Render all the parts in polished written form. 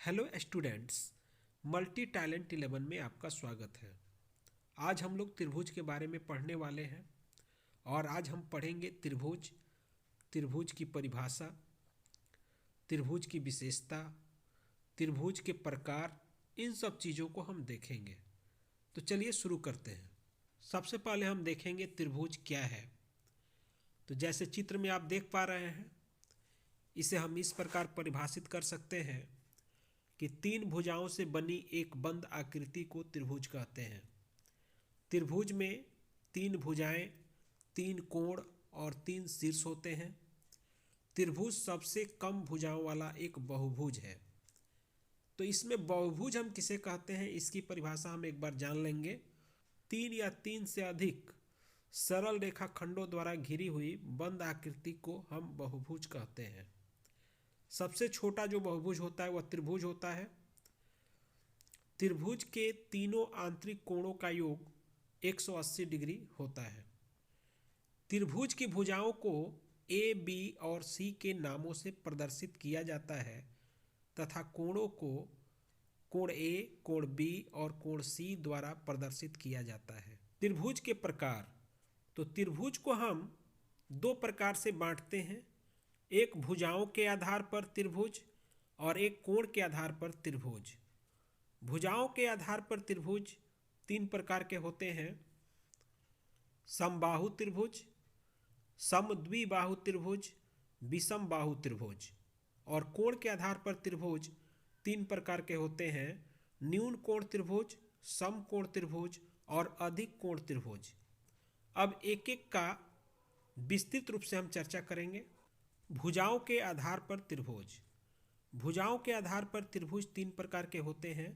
Hello students, multi talent 11 में आपका स्वागत है। आज हम लोग त्रिभुज के बारे में पढ़ने वाले हैं और आज हम पढ़ेंगे त्रिभुज, त्रिभुज की परिभाषा, त्रिभुज की विशेषता, त्रिभुज के प्रकार, इन सब चीज़ों को हम देखेंगे। तो चलिए शुरू करते हैं। सबसे पहले हम देखेंगे त्रिभुज क्या है। तो जैसे चित्र में आप देख पा रहे हैं, इसे हम इस प्रकार परिभाषित कर सकते हैं कि तीन भुजाओं से बनी एक बंद आकृति को त्रिभुज कहते हैं। त्रिभुज में तीन भुजाएं, तीन कोण और तीन शीर्ष होते हैं। त्रिभुज सबसे कम भुजाओं वाला एक बहुभुज है। तो इसमें बहुभुज हम किसे कहते हैं, इसकी परिभाषा हम एक बार जान लेंगे। तीन या तीन से अधिक सरल रेखाखंडों द्वारा घिरी हुई बंद आकृति को हम बहुभुज कहते हैं। सबसे छोटा जो बहुभुज होता है वह त्रिभुज होता है। त्रिभुज के तीनों आंतरिक कोणों का योग 180 डिग्री होता है। त्रिभुज की भुजाओं को ए, बी और सी के नामों से प्रदर्शित किया जाता है तथा कोणों को कोण ए, कोण बी और कोण सी द्वारा प्रदर्शित किया जाता है। त्रिभुज के प्रकार, तो त्रिभुज को हम दो प्रकार से बांटते हैं। एक भुजाओं के आधार पर त्रिभुज और एक कोण के आधार पर त्रिभुज। भुजाओं के आधार पर त्रिभुज तीन प्रकार के होते हैं: समबाहु त्रिभुज, समद्विबाहु त्रिभुज, विषम बाहु त्रिभुज। और कोण के आधार पर त्रिभुज तीन प्रकार के होते हैं: न्यून कोण त्रिभुज, समकोण त्रिभुज और अधिक कोण त्रिभुज। अब एक एक का विस्तृत रूप से हम चर्चा करेंगे। भुजाओं के आधार पर त्रिभुज। भुजाओं के आधार पर त्रिभुज तीन प्रकार के होते हैं।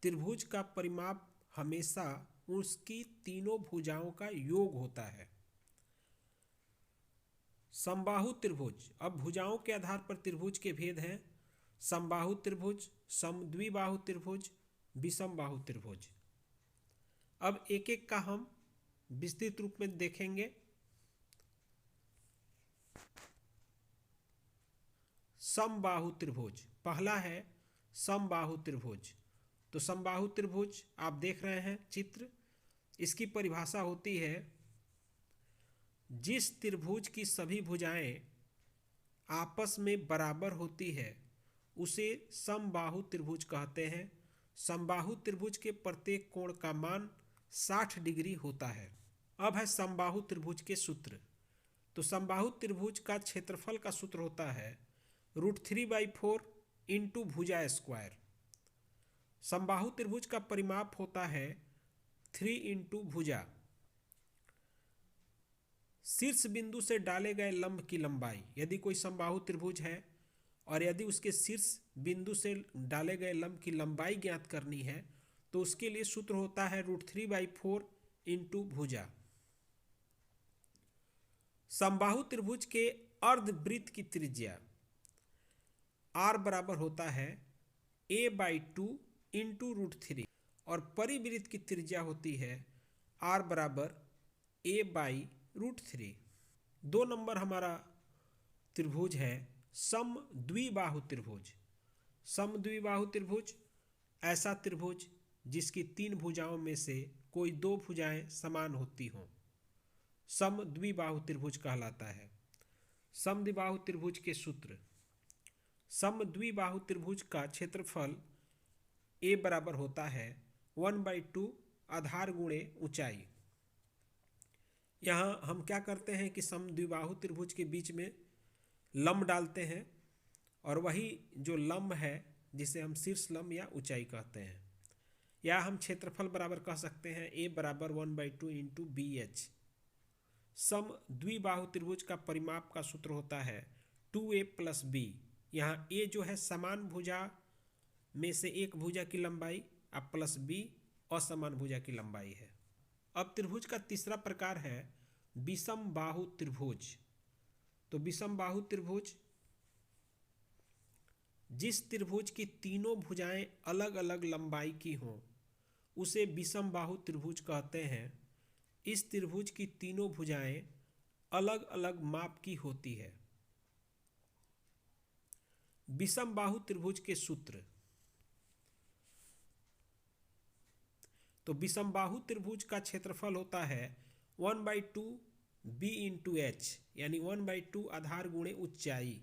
त्रिभुज का परिमाप हमेशा उसकी तीनों भुजाओं का योग होता है। समबाहु त्रिभुज। अब भुजाओं के आधार पर त्रिभुज के भेद हैं: समबाहु त्रिभुज, समद्विबाहु त्रिभुज, विषम बाहु त्रिभुज। अब एक एक का हम विस्तृत रूप में देखेंगे। समबाहु त्रिभुज, पहला है समबाहु त्रिभुज। तो समबाहु त्रिभुज आप देख रहे हैं चित्र, इसकी परिभाषा होती है जिस त्रिभुज की सभी भुजाएं आपस में बराबर होती है उसे समबाहु त्रिभुज कहते हैं। समबाहु त्रिभुज के प्रत्येक कोण का मान 60 डिग्री होता है। अब है समबाहु त्रिभुज के सूत्र। तो समबाहु त्रिभुज का क्षेत्रफल का सूत्र होता है √3/4 इंटू भुजा स्क्वायर। समबाहु त्रिभुज का परिमाप होता है 3 इंटू भुजा। शीर्ष बिंदु से डाले गए लंब की लंबाई, यदि कोई समबाहु त्रिभुज है और यदि उसके शीर्ष बिंदु से डाले गए लंब की लंबाई ज्ञात करनी है तो उसके लिए सूत्र होता है √3/4 इंटू भुजा। समबाहु त्रिभुज के अर्धवृत्त की त्रिज्या r बराबर होता है a/2 इंटू √3 और परिवृत्त की त्रिज्या होती है r बराबर a/√3। 2 नंबर हमारा त्रिभुज है समद्विबाहु त्रिभुज। समद्विबाहु त्रिभुज ऐसा त्रिभुज जिसकी तीन भुजाओं में से कोई दो भुजाएं समान होती हों, समद्विबाहु त्रिभुज कहलाता है। समद्विबाहु त्रिभुज के सूत्र: समद्विबाहु त्रिभुज का क्षेत्रफल a बराबर होता है 1/2 आधार गुणे ऊंचाई। यहाँ हम क्या करते हैं कि समद्विबाहु त्रिभुज के बीच में लंब डालते हैं और वही जो लंब है जिसे हम शीर्ष लंब या ऊंचाई कहते हैं, या हम क्षेत्रफल बराबर कह सकते हैं a बराबर 1/2 इंटू BH। समद्विबाहु त्रिभुज का परिमाप का सूत्र होता है 2a + b। यहाँ a जो है समान भुजा में से एक भुजा की लंबाई और प्लस b असमान भुजा की लंबाई है। अब त्रिभुज का तीसरा प्रकार है विषम बाहु त्रिभुज। तो विषम बाहु त्रिभुज जिस त्रिभुज की तीनों भुजाएं अलग अलग लंबाई की हों उसे विषम बाहु त्रिभुज कहते हैं। इस त्रिभुज की तीनों भुजाएं अलग अलग माप की होती है। विषम बाहु त्रिभुज के सूत्र: तो विषमबाहु त्रिभुज का क्षेत्रफल होता है 1/2 b इंटू एच, यानी 1/2 आधार गुणे ऊंचाई।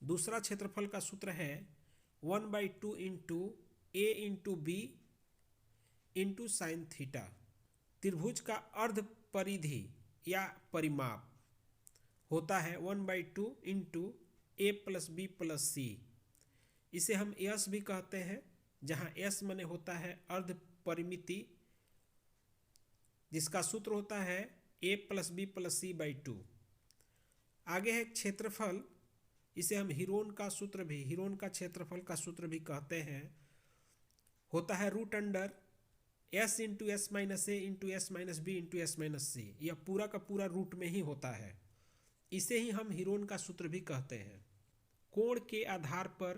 दूसरा क्षेत्रफल का सूत्र है 1/2 into A into B into sine theta. त्रिभुज का अर्ध परिधि या परिमाप होता है 1/2 into A plus B plus C. इसे हम एस भी कहते हैं, जहां एस माने होता है अर्ध परिमिति, जिसका सूत्र होता है A plus B plus C by 2। आगे है क्षेत्रफल, इसे हम हीरोन का क्षेत्रफल का सूत्र भी कहते हैं, होता है root under S into S minus A into S minus B into S minus C. यह पूरा का पूरा रूट में ही होता है। इसे ही हम हीरोन का सूत्र भी कहते हैं। कोण के आधार पर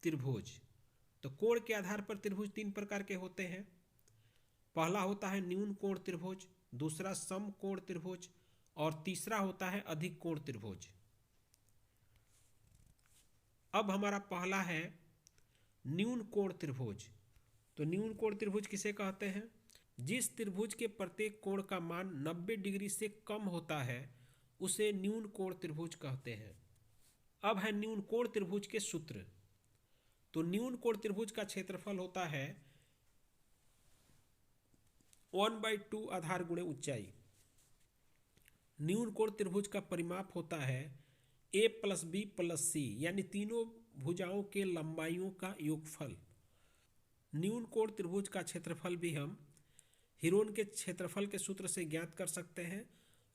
त्रिभुज, तो कोण के आधार पर त्रिभुज तीन प्रकार के होते हैं। पहला होता है न्यून कोण त्रिभुज, दूसरा सम कोण त्रिभुज और तीसरा होता है अधिक कोण त्रिभुज। अब हमारा पहला है न्यून कोण त्रिभुज। तो न्यून कोण त्रिभुज किसे कहते हैं? जिस त्रिभुज के प्रत्येक कोण का मान 90 डिग्री से कम होता है उसे न्यून कोण त्रिभुज कहते हैं। अब है न्यून कोण त्रिभुज के सूत्र। तो न्यून कोण त्रिभुज का क्षेत्रफल होता है 1/2 आधार गुणे ऊंचाई। न्यून कोण त्रिभुज का परिमाप होता है ए प्लस बी प्लस सी, यानी तीनों भुजाओं के लंबाइयों का योगफल। न्यून कोण त्रिभुज का क्षेत्रफल भी हम हीरोन के क्षेत्रफल के सूत्र से ज्ञात कर सकते हैं,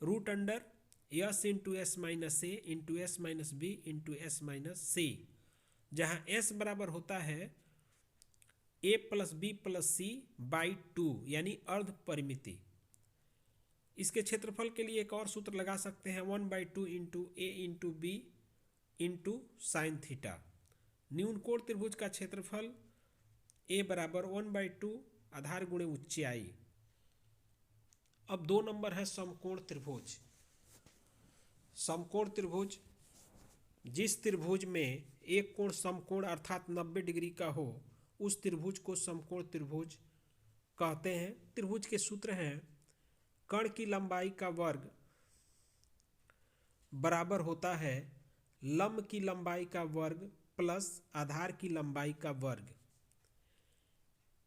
root under S into S minus A into S minus B into S minus C, जहाँ एस बराबर होता है A plus B plus C by 2, यानी अर्ध परिमिति। इसके क्षेत्रफल के लिए एक और सूत्र लगा सकते हैं 1/2 into A into B into sine theta. न्यून कोण त्रिभुज का क्षेत्रफल ए बराबर 1/2 आधार गुणे ऊंचाई। अब 2 नंबर है समकोण त्रिभुज। समकोण त्रिभुज, जिस त्रिभुज में एक कोण समकोण अर्थात 90 डिग्री का हो उस त्रिभुज को समकोण त्रिभुज कहते हैं। त्रिभुज के सूत्र हैं कण की लंबाई का वर्ग बराबर होता है लंब की लंबाई का वर्ग प्लस आधार की लंबाई का वर्ग।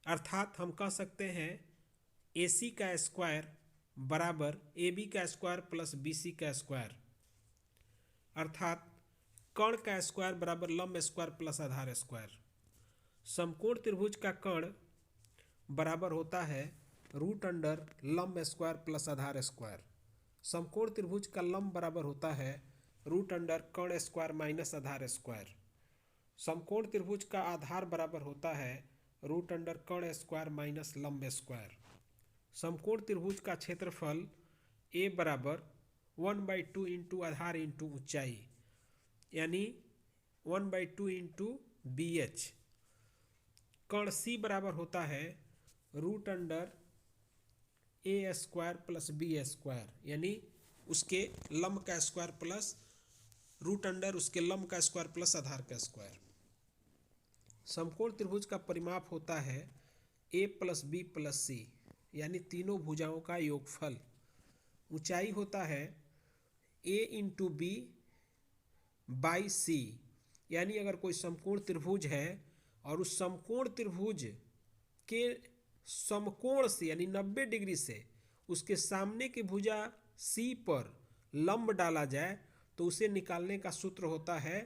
अर्थात हम कह सकते हैं AC का स्क्वायर बराबर AB का स्क्वायर प्लस BC का स्क्वायर, अर्थात कण का स्क्वायर बराबर लंब स्क्वायर प्लस आधार स्क्वायर। समकोण त्रिभुज का कण बराबर होता है रूट अंडर लंब स्क्वायर प्लस आधार स्क्वायर। समकोण त्रिभुज का लंब बराबर होता है रूट अंडर कण स्क्वायर माइनस आधार स्क्वायर। समकोण त्रिभुज का आधार बराबर होता है रूट अंडर कण स्क्वायर माइनस लंब स्क्वायर। समकोण त्रिभुज का क्षेत्रफल ए बराबर 1/2 इंटू आधार इंटू ऊंचाई, यानी 1/2 इंटू BH। कण C बराबर होता है रूट अंडर ए स्क्वायर प्लस बी स्क्वायर, यानी उसके लंब का स्क्वायर प्लस रूट अंडर उसके लंब का स्क्वायर प्लस आधार का स्क्वायर। समकोण त्रिभुज का परिमाप होता है ए प्लस बी प्लस सी, यानी तीनों भुजाओं का योगफल। ऊंचाई होता है ए इंटू बी बाई सी, यानी अगर कोई समकोण त्रिभुज है और उस समकोण त्रिभुज के समकोण से यानी 90 डिग्री से उसके सामने की भुजा सी पर लंब डाला जाए तो उसे निकालने का सूत्र होता है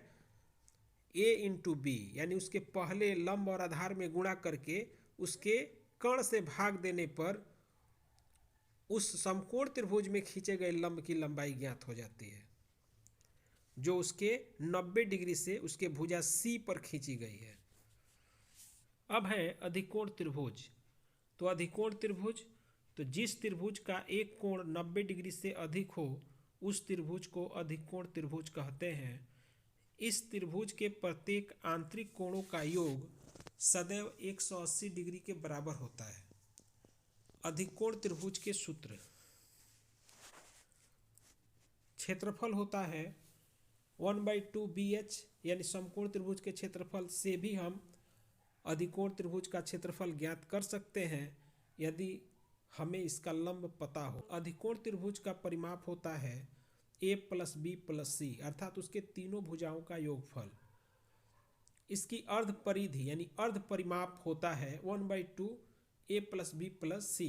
ए इंटू बी, यानी उसके पहले लंब और आधार में गुणा करके उसके कण से भाग देने पर उस समकोण त्रिभुज में खींचे गए लंब की लंबाई ज्ञात हो जाती है, जो उसके 90 डिग्री से उसके भुजा सी पर खींची गई है। अब है अधिकोण त्रिभुज। तो अधिकोण त्रिभुज, तो जिस त्रिभुज का एक कोण 90 डिग्री से अधिक हो उस त्रिभुज को अधिकोण त्रिभुज कहते हैं। इस त्रिभुज के प्रत्येक आंतरिक कोणों का योग सदैव 180 डिग्री के बराबर होता है। अधिकोण त्रिभुज के सूत्र, क्षेत्रफल होता है 1/2 BH, यानी समकोण त्रिभुज के क्षेत्रफल से भी हम अधिकोण त्रिभुज का क्षेत्रफल ज्ञात कर सकते हैं यदि हमें इसका लंब पता हो। अधिकोण त्रिभुज का परिमाप होता है a प्लस बी प्लस सी, अर्थात उसके तीनों भुजाओं का योगफल। इसकी अर्ध परिधि यानी अर्ध परिमाप होता है 1/2 a plus B plus C.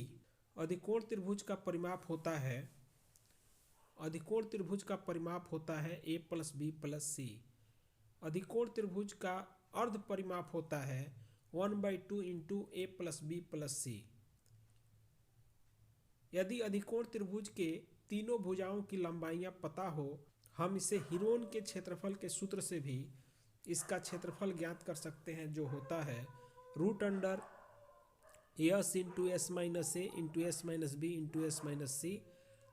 अधिकोण त्रिभुज का परिमाप होता है a plus B plus C. अधिकोण त्रिभुज का अर्ध परिमाप होता है 1/2 into a plus B plus C. यदि अधिकोण त्रिभुज के तीनों भुजाओं की लंबाइयां पता हो, हम इसे हीरोन के क्षेत्रफल के सूत्र से भी इसका क्षेत्रफल ज्ञात कर सकते हैं, जो होता है √S into S minus A into S minus B into S minus C,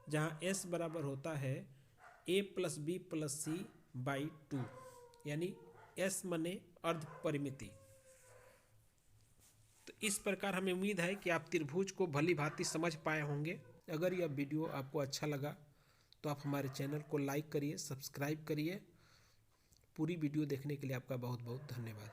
जहाँ s बराबर होता है a plus B plus C by 2, यानी s मने अर्ध परिमिति। तो इस प्रकार हमें उम्मीद है कि आप त्रिभुज को भली भांति समझ पाए होंगे। अगर यह वीडियो आपको अच्छा लगा तो आप हमारे चैनल को लाइक करिए, सब्सक्राइब करिए। पूरी वीडियो देखने के लिए आपका बहुत बहुत धन्यवाद।